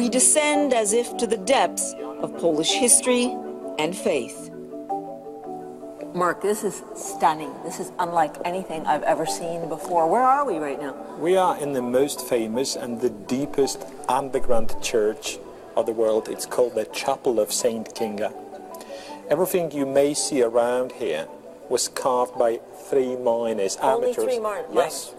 we descend as if to the depths of Polish history and faith. Mark, this is stunning. This is unlike anything I've ever seen before. Where are we right now? We are in the most famous and the deepest underground church of the world. It's called the Chapel of Saint Kinga. Everything you may see around here was carved by 3 miners, Only amateurs. 3 miners? Yes.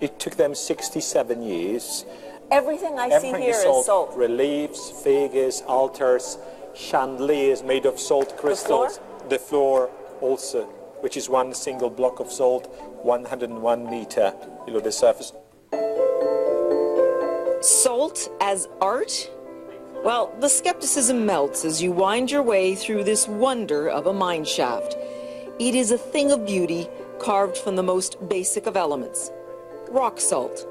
It took them 67 years. Everything I see here is salt. Reliefs, figures, altars, chandeliers made of salt crystals. The floor also, which is one single block of salt, 101 meter below the surface. Salt as art? Well, the skepticism melts as you wind your way through this wonder of a mine shaft. It is a thing of beauty carved from the most basic of elements, rock salt.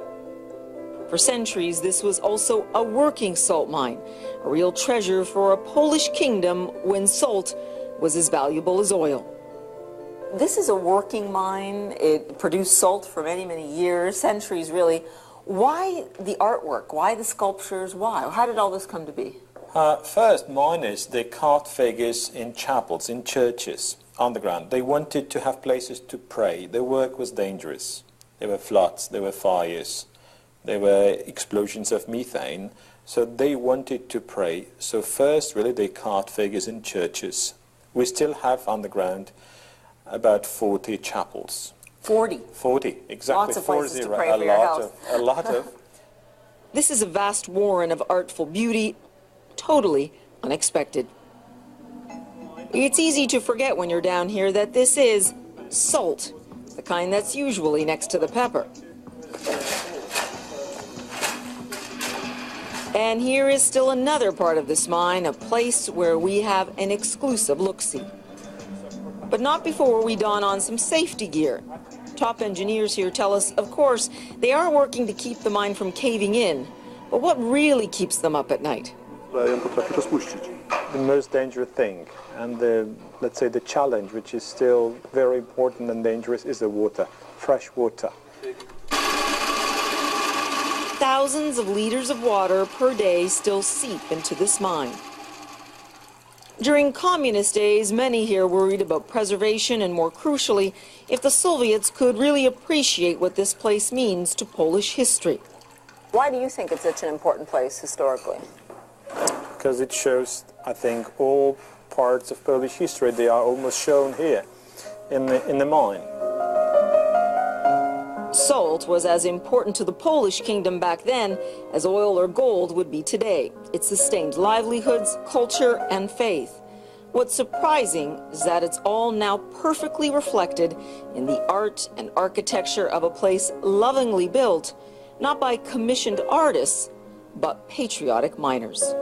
For centuries, this was also a working salt mine, a real treasure for a Polish kingdom when salt was as valuable as oil. This is a working mine. It produced salt for many, many years, centuries really. Why the artwork? Why the sculptures? Why? How did all this come to be? First, miners, they carved figures in chapels, in churches, underground. They wanted to have places to pray. Their work was dangerous. There were floods, there were fires, there were explosions of methane. So they wanted to pray. So first, really, they carved figures in churches. We still have underground about 40 chapels. 40? 40, exactly. Lots of places 40, to pray for your health. A lot of. This is a vast warren of artful beauty, totally unexpected. It's easy to forget when you're down here that this is salt, the kind that's usually next to the pepper. And here is still another part of this mine, a place where we have an exclusive look-see. But not before we don on some safety gear. Top engineers here tell us, of course, they are working to keep the mine from caving in. But what really keeps them up at night? The most dangerous thing, and let's say the challenge, which is still very important and dangerous, is the water, fresh water. Thousands of liters of water per day still seep into this mine. During communist days, many here worried about preservation and, more crucially, if the Soviets could really appreciate what this place means to Polish history. Why do you think it's such an important place historically? Because it shows, I think, all parts of Polish history. They are almost shown here in the mine. Salt was as important to the Polish kingdom back then as oil or gold would be today. It sustained livelihoods, culture, and faith. What's surprising is that it's all now perfectly reflected in the art and architecture of a place lovingly built, not by commissioned artists, but patriotic miners.